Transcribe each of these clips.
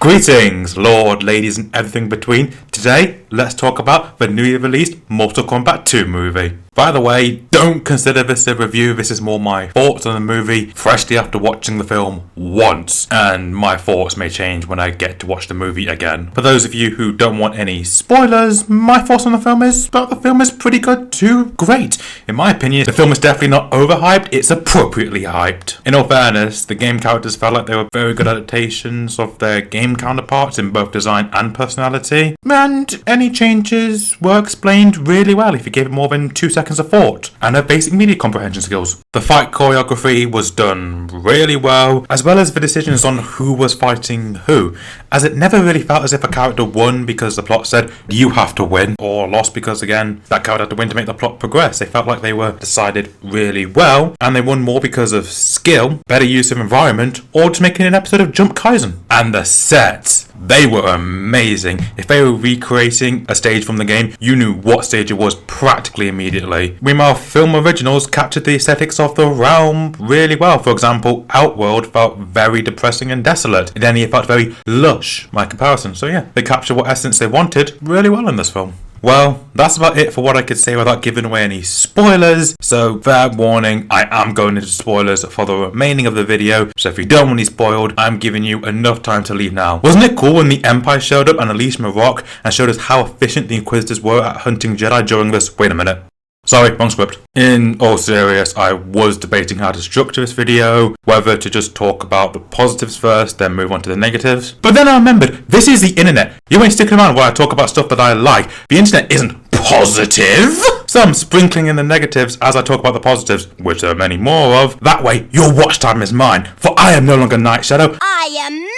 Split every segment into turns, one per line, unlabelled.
Greetings, Lord, ladies, and everything between. Today, let's talk about the newly released Mortal Kombat 2 movie. By the way, don't consider this a review, this is more my thoughts on the movie freshly after watching the film once, and my thoughts may change when I get to watch the movie again. For those of you who don't want any spoilers, my thoughts on the film is that the film is pretty good to great. In my opinion, the film is definitely not overhyped, it's appropriately hyped. In all fairness, the game characters felt like they were very good adaptations of their game counterparts in both design and personality, and any changes were explained really well if you gave it more than 2 seconds of thought, and her basic media comprehension skills. The fight choreography was done really well as the decisions on who was fighting who, as it never really felt as if a character won because the plot said you have to win, or lost because again that character had to win to make the plot progress. They felt like they were decided really well, and they won more because of skill, better use of environment, or just making an episode of Jump Kaisen. And the sets, they were amazing. If they were recreating a stage from the game, you knew what stage it was practically immediately. Meanwhile, film originals captured the aesthetics of the realm really well. For example, Outworld felt very depressing and desolate. Then it felt very lush by comparison. So yeah, they captured what essence they wanted really well in this film. Well, that's about it for what I could say without giving away any spoilers. So, fair warning, I am going into spoilers for the remaining of the video. So if you don't want to be spoiled, I'm giving you enough time to leave now. Wasn't it cool when the Empire showed up and unleashed Marok and showed us how efficient the Inquisitors were at hunting Jedi during this? Wait a minute. Sorry, wrong script. In all seriousness, I was debating how to structure this video, whether to just talk about the positives first, then move on to the negatives. But then I remembered, this is the internet. You ain't sticking around while I talk about stuff that I like. The internet isn't positive. So I'm sprinkling in the negatives as I talk about the positives, which there are many more of. That way, your watch time is mine, for I am no longer Night Shadow.
I am Melon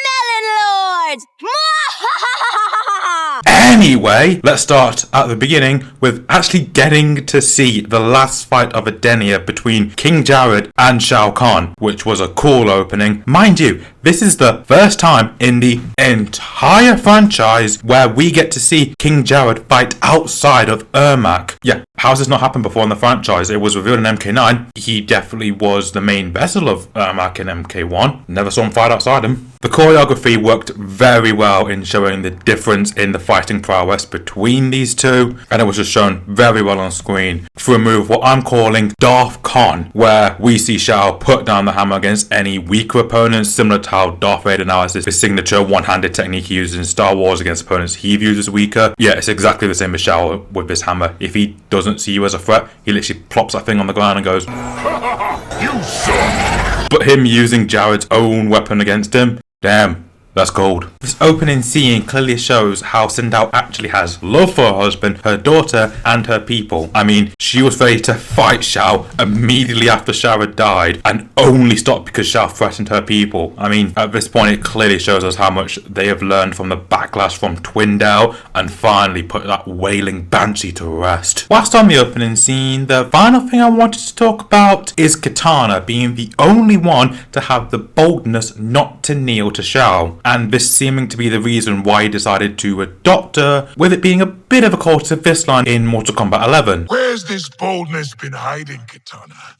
Lord!
Anyway, let's start at the beginning with actually getting to see the last fight of Edenia between King Jared and Shao Kahn, which was a cool opening. Mind you, this is the first time in the entire franchise where we get to see King Jared fight outside of Ermac. Yeah, how's this not happened before in the franchise? It was revealed in MK9. He definitely was the main vessel of Ermac in MK1. Never saw him fight outside him. The choreography worked very well in showing the difference in the fighting prowess between these two, and it was just shown very well on screen through a move what I'm calling Darth Con, where we see Shao put down the hammer against any weaker opponents, similar to how Darth Vader now has his signature one-handed technique he uses in Star Wars against opponents he views as weaker. Yeah, it's exactly the same as Shao with his hammer. If he doesn't see you as a threat, he literally plops that thing on the ground and goes, "You suck!" But him using Jared's own weapon against him, damn, that's cold. This opening scene clearly shows how Sindel actually has love for her husband, her daughter, and her people. I mean, she was ready to fight Shao immediately after Shao had died, and only stopped because Shao threatened her people. I mean, at this point it clearly shows us how much they have learned from the backlash from Twindale, and finally put that wailing banshee to rest. Whilst on the opening scene, the final thing I wanted to talk about is Kitana being the only one to have the boldness not to kneel to Shao, and this seeming to be the reason why he decided to adopt her, with it being a bit of a call to this line in Mortal Kombat 11.
Where's this boldness been hiding, Kitana?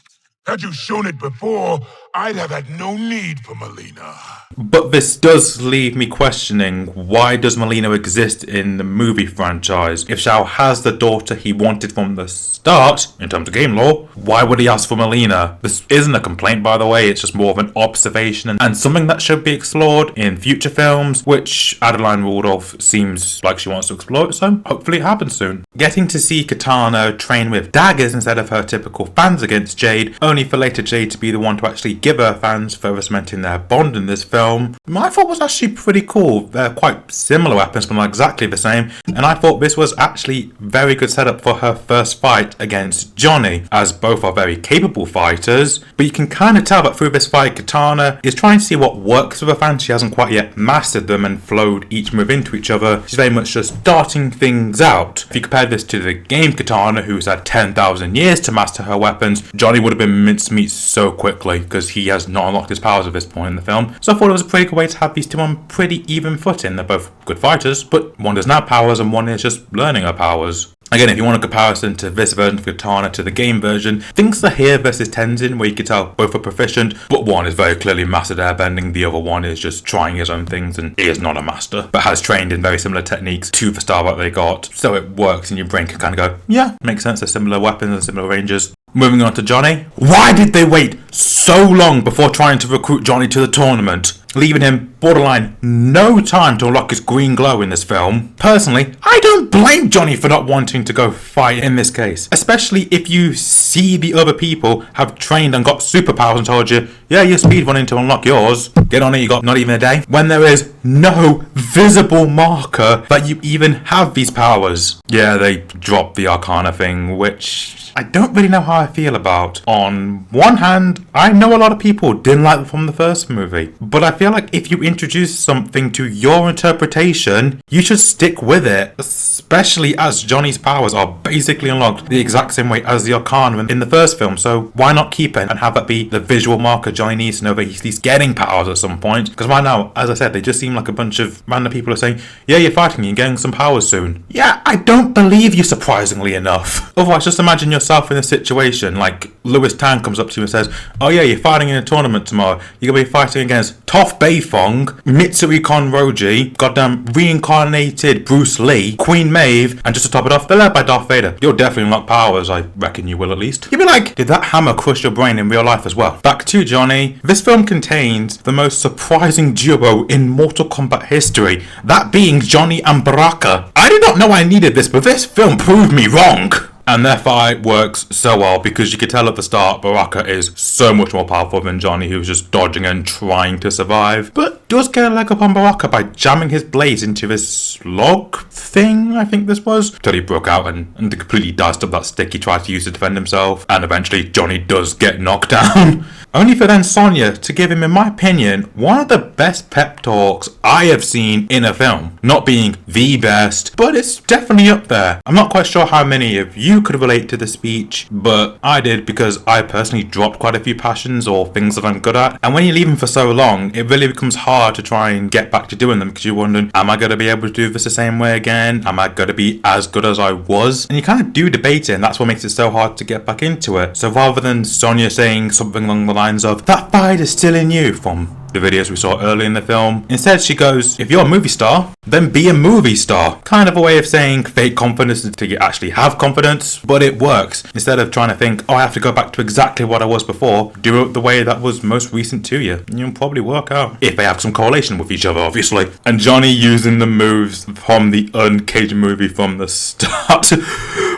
Had you shown it before, I'd have had no need for Mileena.
But this does leave me questioning, why does Mileena exist in the movie franchise? If Shao has the daughter he wanted from the start, in terms of game lore, why would he ask for Mileena? This isn't a complaint, by the way, it's just more of an observation and something that should be explored in future films, which Adeline Rudolph seems like she wants to explore, so hopefully it happens soon. Getting to see Kitana train with daggers instead of her typical fans against Jade, only for later Jade to be the one to actually give her fans, further cementing their bond in this film, I thought was actually pretty cool. They're quite similar weapons, but not exactly the same, and I thought this was actually very good setup for her first fight against Johnny, as both are very capable fighters, but you can kind of tell that through this fight Kitana is trying to see what works with her fans. She hasn't quite yet mastered them and flowed each move into each other. She's very much just starting things out. If you compare this to the game Kitana, who's had 10,000 years to master her weapons, Johnny would have been mincemeat so quickly, because he has not unlocked his powers at this point in the film. So I thought it was a pretty good way to have these two on pretty even footing. They're both good fighters, but one doesn't have powers and one is just learning her powers. Again, if you want a comparison to this version of Katana to the game version, things are here versus Tenzin, where you can tell both are proficient, but one is very clearly mastered airbending, the other one is just trying his own things and he is not a master, but has trained in very similar techniques to the Starbuck they got, so it works and your brain can kind of go, yeah, makes sense, they're similar weapons and similar ranges. Moving on to Johnny. Why did they wait so long before trying to recruit Johnny to the tournament, leaving him borderline no time to unlock his green glow in this film? Personally, I don't blame Johnny for not wanting to go fight in this case, especially if you see the other people have trained and got superpowers and told you, yeah, you're speedrunning to unlock yours. Get on it, you got not even a day. When there is no visible marker that you even have these powers. Yeah, they dropped the Arcana thing, which I don't really know how I feel about. On one hand, I know a lot of people didn't like it from the first movie, but I feel like if you introduce something to your interpretation, you should stick with it, especially as Johnny's powers are basically unlocked the exact same way as the Arcana in the first film, so why not keep it and have that be the visual marker Johnny needs to know that he's getting powers at some point? Because right now, as I said, they just seem like a bunch of random people are saying, yeah, you're fighting, you're getting some powers soon. Yeah, I don't believe you, surprisingly enough. Otherwise, just imagine yourself in a situation like Lewis Tan comes up to you and says, oh yeah, you're fighting in a tournament tomorrow, you're going to be fighting against Toph Beifong, Mitsui Konroji, goddamn reincarnated Bruce Lee, Queen Maeve, and just to top it off, they're led by Darth Vader. You'll definitely unlock powers, I reckon you will at least. You'll be like, did that hammer crush your brain in real life as well? Back to Johnny. This film contains the most surprising duo in Mortal Kombat history, that being Johnny and Baraka. I did not know I needed this, but this film proved me wrong. And their fight works so well because you could tell at the start Baraka is so much more powerful than Johnny, who's just dodging and trying to survive, but does get a leg up on Baraka by jamming his blades into this log thing, I think this was, till he broke out and completely diced up that stick he tried to use to defend himself, and eventually Johnny does get knocked down. Only for then Sonya to give him, in my opinion, one of the best pep talks I have seen in a film. Not being the best, but it's definitely up there. I'm not quite sure how many of you could relate to the speech, but I did because I personally dropped quite a few passions or things that I'm good at. And when you leave them for so long, it really becomes hard to try and get back to doing them because you're wondering, am I going to be able to do this the same way again? Am I going to be as good as I was? And you kind of do debate it, and that's what makes it so hard to get back into it. So rather than Sonya saying something along the lines of, that fight is still in you, from the videos we saw early in the film, instead she goes, if you're a movie star, then be a movie star. Kind of a way of saying fake confidence until you actually have confidence, but it works. Instead of trying to think, oh, I have to go back to exactly what I was before, do it the way that was most recent to you. You'll probably work out. If they have some correlation with each other, obviously. And Johnny using the moves from the Uncaged movie from the start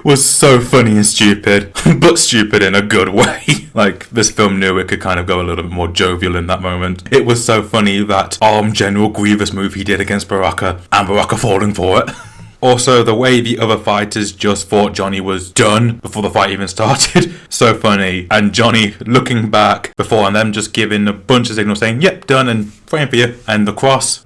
was so funny and stupid, but stupid in a good way. Like, this film knew it could kind of go a little bit more jovial in that moment. It was so funny that General Grievous move he did against Baraka, and Baraka falling for it. Also, the way the other fighters just thought Johnny was done before the fight even started. So funny. And Johnny looking back before and them just giving a bunch of signals saying, yep, done, and praying for you, and the cross.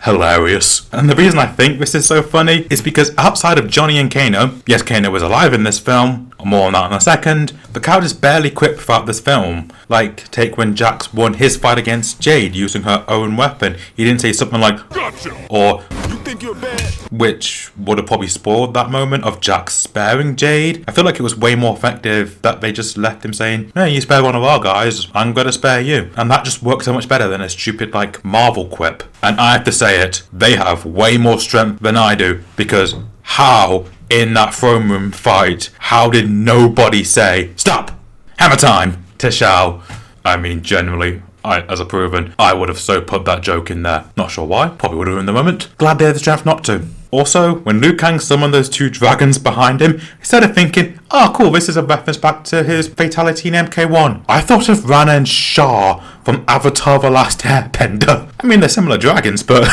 Hilarious. And the reason I think this is so funny is because outside of Johnny and Kano, yes, Kano was alive in this film, more on that in a second, the characters barely quip throughout this film. Like, take when Jax won his fight against Jade using her own weapon. He didn't say something like, gotcha, or, you think you're bad? Which would have probably spoiled that moment of Jax sparing Jade. I feel like it was way more effective that they just left him saying, hey, you spare one of our guys, I'm gonna spare you. And that just works so much better than a stupid, like, Marvel quip. And I have to say it, they have way more strength than I do, because how, in that throne room fight, how did nobody say, stop, hammer time, to Shao? I mean, generally, as a proven, I would have so put that joke in there. Not sure why, probably would have in the moment. Glad they had the strength not to. Also, when Liu Kang summoned those two dragons behind him, instead of thinking, oh cool, this is a reference back to his fatality in MK1, I thought of Rana and Shah from Avatar The Last Airbender. I mean, they're similar dragons, but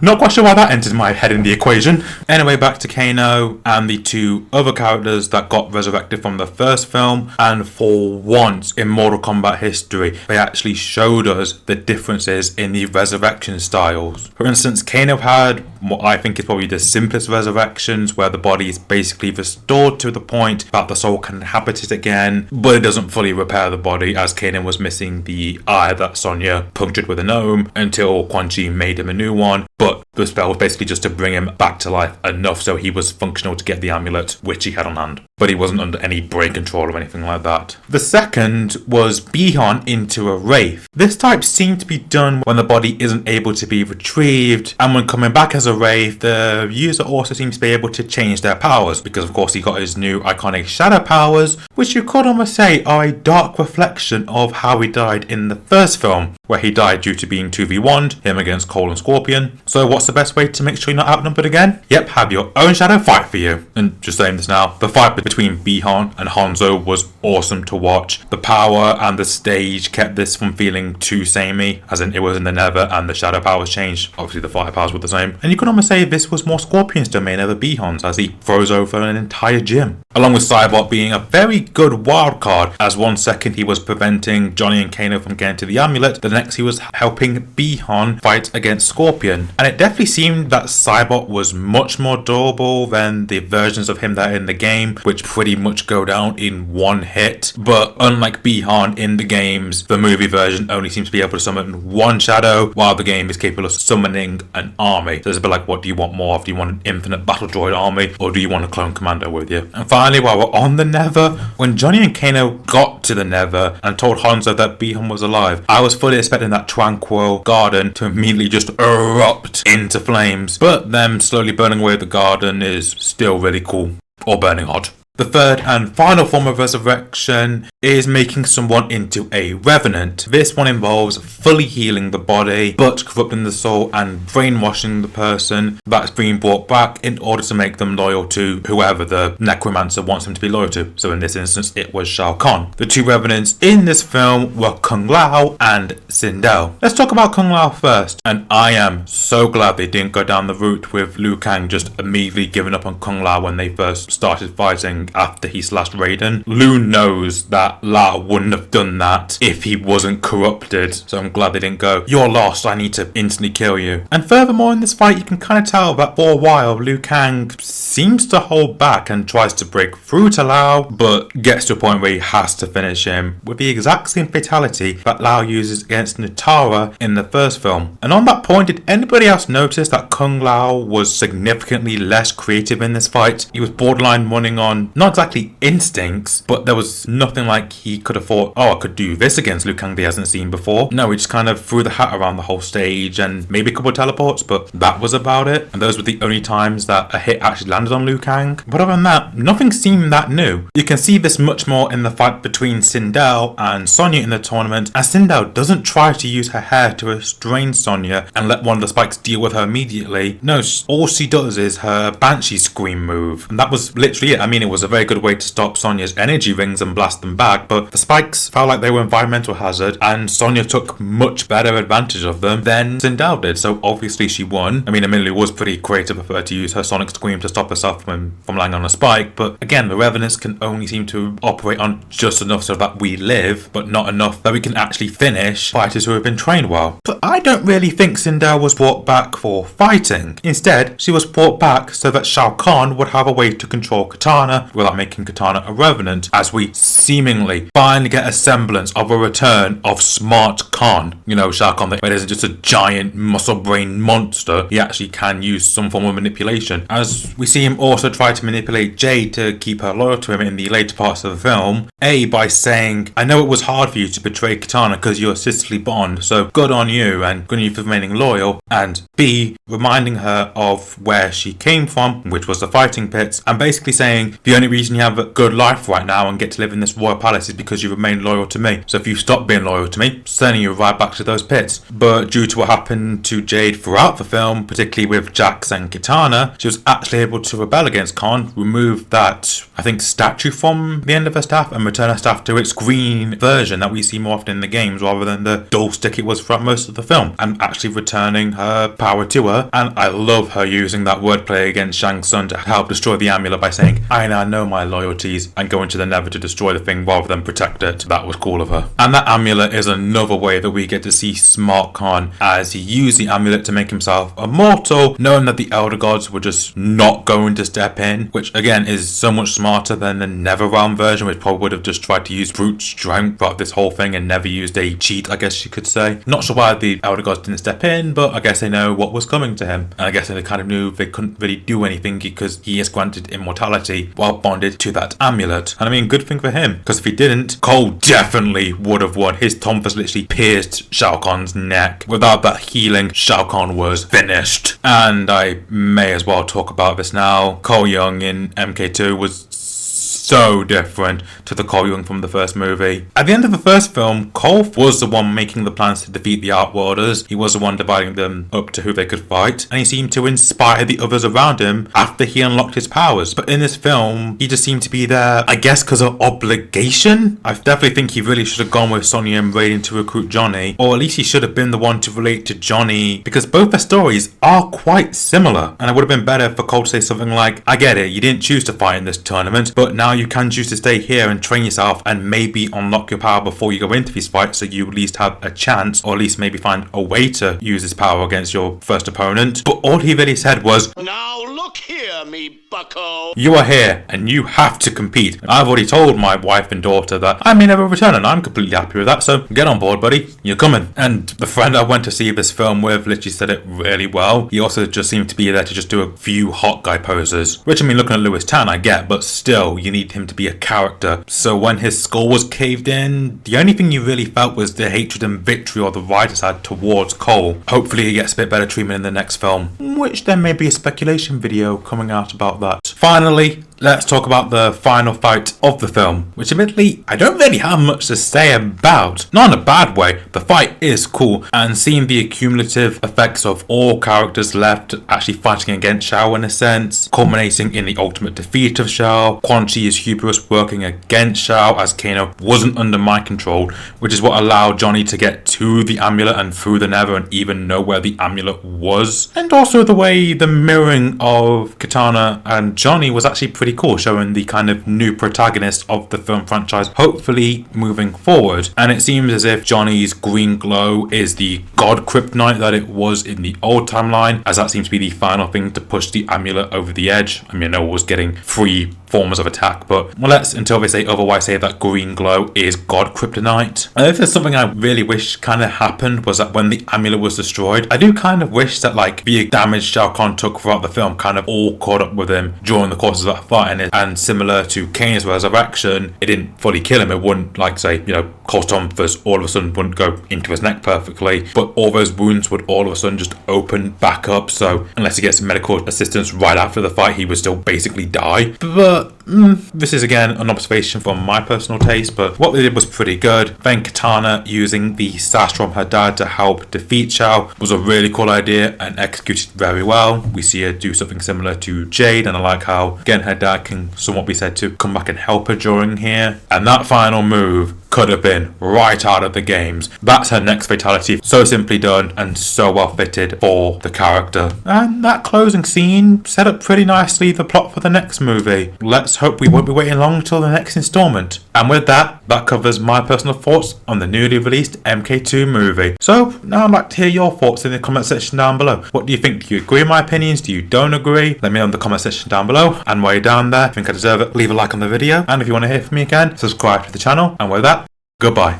Not quite sure why that entered my head in the equation. Anyway, back to Kano and the two other characters that got resurrected from the first film, and for once in Mortal Kombat history, they actually showed us the differences in the resurrection styles. For instance, Kano had what I think is probably the simplest resurrections, where the body is basically restored to the point that the soul can inhabit it again, but it doesn't fully repair the body, as Kano was missing the eye that Sonya punctured with a gnome until Quan Chi made him a new one. But the spell was basically just to bring him back to life enough so he was functional to get the amulet, which he had on hand. But he wasn't under any brain control or anything like that. The second was Bihan into a wraith. This type seemed to be done when the body isn't able to be retrieved, and when coming back as a wraith, the user also seems to be able to change their powers, because of course he got his new iconic shadow powers, which you could almost say are a dark reflection of how he died in the first film, where he died due to being 2v1'd, him against Cole and Scorpion. So what's the best way to make sure you're not outnumbered again? Yep, have your own shadow fight for you. And just saying this now, the fight between Bihan and Hanzo was awesome to watch. The power and the stage kept this from feeling too samey, as in it was in the Nether and the shadow powers changed. Obviously the fire powers were the same. And you could almost say this was more Scorpion's domain over Bihan's, as he throws over an entire gym. Along with Cybot being a very good wild card, as one second he was preventing Johnny and Kano from getting to the amulet, the next he was helping Bihan fight against Scorpion. And it definitely seemed that Cybot was much more durable than the versions of him that are in the game, which pretty much go down in one hit. But unlike Bihan in the games, the movie version only seems to be able to summon one shadow, while the game is capable of summoning an army. So it's a bit like, what do you want more of? Do you want an infinite battle droid army, or do you want a clone commando with you? And finally, while we're on the Nether, when Johnny and Kano got to the Nether and told Hanzo that Bihan was alive, I was fully expecting that tranquil garden to immediately just erupt into flames. But them slowly burning away the garden is still really cool. Or burning hot. The third and final form of resurrection is making someone into a revenant. This one involves fully healing the body, but corrupting the soul and brainwashing the person that's being brought back in order to make them loyal to whoever the necromancer wants them to be loyal to. So in this instance, it was Shao Kahn. The two revenants in this film were Kung Lao and Sindel. Let's talk about Kung Lao first. And I am so glad they didn't go down the route with Liu Kang just immediately giving up on Kung Lao when they first started fighting after he slashed Raiden. Liu knows that Lao wouldn't have done that if he wasn't corrupted, so I'm glad they didn't go, "You're lost, I need to instantly kill you." And furthermore, in this fight you can kind of tell that for a while Liu Kang seems to hold back and tries to break through to Lao, but gets to a point where he has to finish him with the exact same fatality that Lao uses against Nitara in the first film. And on that point, did anybody else notice that Kung Lao was significantly less creative in this fight? He was borderline running on not exactly instincts, but there was nothing like he could have thought, oh, I could do this against Liu Kang that he hasn't seen before. No, he just kind of threw the hat around the whole stage and maybe a couple of teleports, but that was about it. And those were the only times that a hit actually landed on Liu Kang. But other than that, nothing seemed that new. You can see this much more in the fight between Sindel and Sonya in the tournament, as Sindel doesn't try to use her hair to restrain Sonya and let one of the spikes deal with her immediately. No, all she does is her Banshee scream move. And that was literally it. I mean, it was a very good way to stop Sonya's energy rings and blast them back, but the spikes felt like they were environmental hazard, and Sonya took much better advantage of them than Sindel did, so obviously she won. I mean, admittedly, it was pretty creative of her to use her sonic scream to stop herself from landing on a spike, but again, the Revenants can only seem to operate on just enough so that we live, but not enough that we can actually finish fighters who have been trained well. But I don't really think Sindel was brought back for fighting. Instead, she was brought back so that Shao Kahn would have a way to control Katana without making Katana a revenant, as we seemingly finally get a semblance of a return of Smart Kahn. You know, Shao Kahn, where isn't just a giant muscle brain monster, he actually can use some form of manipulation, as we see him also try to manipulate Jade to keep her loyal to him in the later parts of the film. A, by saying, I know it was hard for you to betray Katana because you're a sisterly bond, so good on you and good on you for remaining loyal. And B, reminding her of where she came from, which was the fighting pits, and basically saying the only reason you have a good life right now and get to live in this royal palace is because you remain loyal to me. So if you stop being loyal to me, sending you right back to those pits. But due to what happened to Jade throughout the film, particularly with Jax and Kitana, she was actually able to rebel against Khan, remove that, I think, statue from the end of her staff and return her staff to its green version that we see more often in the games rather than the dull stick it was throughout most of the film, and actually returning her power to her. And I love her using that wordplay against Shang Tsung to help destroy the amulet by saying, I now know my loyalties, and going to the Nether to destroy the thing rather than protect it. That was cool of her. And that amulet is another way that we get to see Smart Khan as he used the amulet to make himself immortal, knowing that the Elder Gods were just not going to step in, which again is so much smarter than the Netherrealm version, which probably would have just tried to use brute strength throughout this whole thing and never used a cheat, I guess you could say. Not sure why the Elder Gods didn't step in, but I guess they know what was coming to him. And I guess they kind of knew they couldn't really do anything because he is granted immortality while bonded to that amulet. And I mean, good thing for him, because if he didn't, Cole definitely would have won. His Tonfas literally pierced Shao Kahn's neck. Without that healing, Shao Kahn was finished. And I may as well talk about this now. Cole Young in MK2 was so different to the Cole Young from the first movie. At the end of the first film, Cole was the one making the plans to defeat the Outworlders. He was the one dividing them up to who they could fight, and he seemed to inspire the others around him after he unlocked his powers. But in this film, he just seemed to be there, I guess, because of obligation. I definitely think he really should have gone with Sonya and Raiden to recruit Johnny, or at least he should have been the one to relate to Johnny, because both their stories are quite similar. And it would have been better for Cole to say something like, I get it, you didn't choose to fight in this tournament, but now you can choose to stay here and train yourself and maybe unlock your power before you go into these fights, so you at least have a chance, or at least maybe find a way to use this power against your first opponent. But all he really said was,
now look here, me bucko.
You are here and you have to compete. I've already told my wife and daughter that I may never return, and I'm completely happy with that, so get on board, buddy. You're coming. And the friend I went to see this film with literally said it really well. He also just seemed to be there to just do a few hot guy poses, which, I mean, looking at Lewis Tan, I get, but still, you need him to be a character. So when his skull was caved in, the only thing you really felt was the hatred and victory or the writers had towards Cole. Hopefully he gets a bit better treatment in the next film, which there may be a speculation video coming out about that. Finally, let's talk about the final fight of the film, which admittedly I don't really have much to say about. Not in a bad way, the fight is cool, and seeing the accumulative effects of all characters left actually fighting against Shao in a sense, culminating in the ultimate defeat of Shao, Quan Chi's hubris working against Shao as Kano wasn't under my control, which is what allowed Johnny to get to the amulet and through the Nether and even know where the amulet was. And also the way the mirroring of Kitana and Johnny was actually pretty cool, showing the kind of new protagonist of the film franchise, hopefully moving forward. And it seems as if Johnny's green glow is the god kryptonite that it was in the old timeline, as that seems to be the final thing to push the amulet over the edge. I mean, I know it was getting 3 forms of attack, but well, let's, until they say otherwise, say that green glow is god kryptonite. And if there's something I really wish kind of happened, was that when the amulet was destroyed, I do kind of wish that like the damage Shao Kahn took throughout the film kind of all caught up with him during the course of that fight, and similar to Kane's resurrection, it didn't fully kill him. It wouldn't, like, say, you know, Cole's Tonfas all of a sudden wouldn't go into his neck perfectly, but all those wounds would all of a sudden just open back up, so unless he gets medical assistance right after the fight, he would still basically die. But this is again an observation from my personal taste, but what they did was pretty good. Then Kitana using the sash from her dad to help defeat Shao was a really cool idea and executed very well. We see her do something similar to Jade, and I like how again her dad can somewhat be said to come back and help her during here. And that final move could have been right out of the games. That's her next fatality. So simply done and so well fitted for the character. And that closing scene set up pretty nicely the plot for the next movie. Let's hope we won't be waiting long until the next installment. And with that, that covers my personal thoughts on the newly released MK2 movie. So now I'd like to hear your thoughts in the comment section down below. What do you think? Do you agree with my opinions? Do you don't agree? Let me know in the comment section down below. And while you're down there, if you think I deserve it, leave a like on the video. And if you want to hear from me again, subscribe to the channel. And with that, goodbye.